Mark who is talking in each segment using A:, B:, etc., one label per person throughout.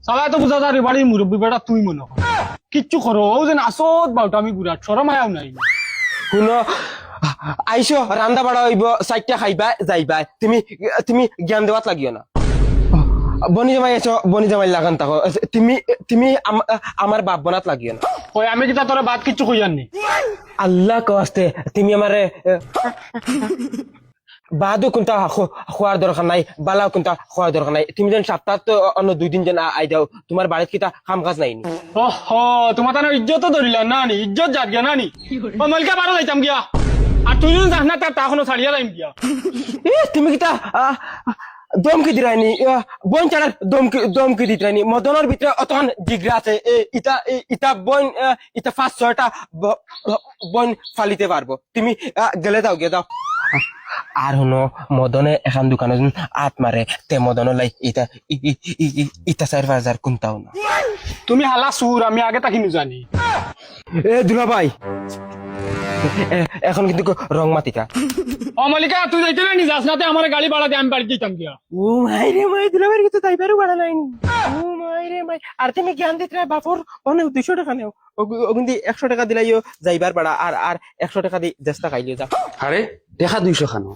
A: সালাই তো বুঝা যায় বাড়ির মুরব্বী বেটা তুই মনে কর কিচ্ছু করো ও যে নাচত বাউটা আমি গুড়াট সরম আয়াও নাই
B: শুনো আইসো রান্দা বাড়া হইব চারটা খাইবা যাইবা তুমি তুমি জ্ঞান দেওয়াত লাগিও না বনি জামাই আছো বনি জামাই লাগান থাকো তুমি তুমি আমার বাপ বনাত লাগিও না
A: ওই আমি কিতা তোরা বাদ কিচ্ছু কইয়াননি
B: আল্লাহ কস্তে তুমি আমারে বাদও কোনটা খোয়ার দরকার নাই বালাও কোনটা খোয়ার দরকার নাই তুমি যেন সপ্তাহ তো অন্য 2 দিন যেন আই দাও তোমার বাড়িত কিতা কাম কাজ নাই
A: ওহো তোমার তার ইজ্জত ধরিলা না নি ইজ্জত জাত গিয়া না নি ও মলকা বারো যাইতাম গিয়া আর তুই যদি যাস না তার তাখনো ছাড়িয়া যাইম গিয়া
B: তুমি কিতা দমকি দিরাইনি বন চালার দমকি দিতরাইনি মদনের ভিতরে অতখান জিগরা আছে ইটা ইটা বন ইটা 5-6টা বন ফালিতে পারবো তুমি গেলে দাও গিয়ে দাও আর হনো মদনে এখান দোকানে আত মারে তে মদন লাই ইটা ইটা 4,000 কোনটাও না
A: তুমি হালা সুর আমি আগে তাকিনি জানি
B: দুলা ভাই এখন কিন্তু রং মাতিকা
A: ও মলিকা তুই যাইতে না নি যাস না তে আমার গাড়ি ভাড়া দিয়ে আমি বাড়ি দিতাম গিয়া
B: ও মাই রে মাই দুলা ভাই কিন্তু তাইবারও ভাড়া নাই ও মাই রে মাই আর তুমি জ্ঞান দিতে বাপর অনেক 200 টাকা নেও ওগুন্দি 100 টাকা দিলাইও যাইবার ভাড়া আর 100 টাকা দি জেস্তা খাইলিও যা
C: আরে দেখা 200 খানো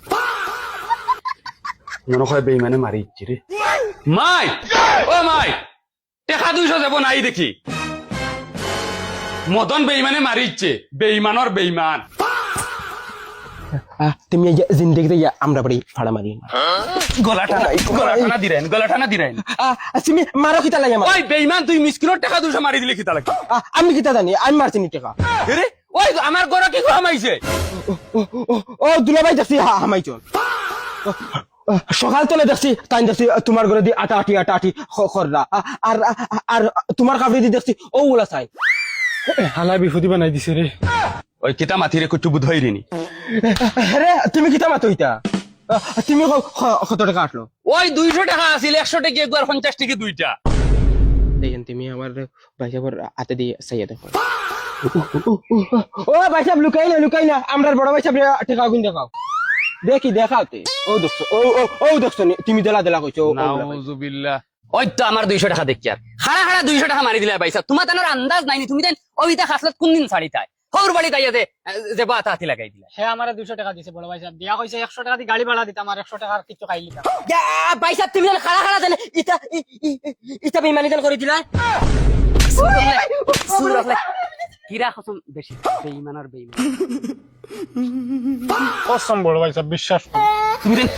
C: মনে হয় বেইমানে মারি ইচ্ছি রে মাই ও মাই দেখা 200 যাব নাই দেখি মদন বেইমানে মারি ইচ্ছে বেইমানর বেইমান
B: তুমি জিন্দগিতে আমরা বাড়ি ভাড়া মারি
C: গলা টানা দিরেন
B: তুমি মারো কিতা লাগে আমার
C: ওই বেইমান তুই মিসকিনের টাকা 200 মারি দিলে কিতা লাগে
B: আমি কিতা জানি আমি মারছি নি টাকা
C: রে ওই আমার গড়া কি খামাইছে
B: ও দুলা ভাই দেখছি হামাইছন সকাল তলে দেখছি তাই দেখছি তোমার ঘরে দিয়ে আটা আটি খররা আর আর তোমার কাপড়ে দিয়ে দেখছি ও ওলা চাই
A: হালা বিফুদি বানাই দিছে রে
C: ওই কিতা মাথিরে কটু বুধ হইরিনি
B: রে তুমি কিতা মাতো ইতা তুমি কত টাকা আটলো
C: ওই 200 টাকা আছিল 100 টাকা একবার 50 টাকা দুইটা
B: দেখেন তুমি আমার ভাইসাবর হাতে দিয়ে চাইয়া দেখো ও ভাইসাব লুকাই না আমরা বড় ভাইসাব টাকা গুন দেখাও দেখি দেখাওতে ও দেখছো ও দেখছো তুমি দেলা কইছো
C: নাউজুবিল্লাহ ওই তো আমার 200 টাকা দেখি আর হাড়া 200 টাকা মারি দিলা ভাইসা তোমার তানোর আন্দাজ নাইনি তুমি দেন ওইটা খাসলত কোন দিন ছাড়ি তাই হৌর বাড়ি তাইয়াতে যে বাত হাতি লাগাই দিলা
A: হ্যাঁ আমার 200 টাকা দিছে বড় ভাই সাহেব দিয়া কইছে 100 টাকা দি গাড়ি ভাড়া দিতাম আর 100 টাকার কিছু খাইলি না
B: ভাইসাব তুমি খাড়া দেন ইটা বেমানি দেন করে দিলা
C: কিরা খসম বেশি বেঈমানার বেঈমান
A: কসম বড় ভাই সাহেব বিশ্বাস
C: তুমি দেন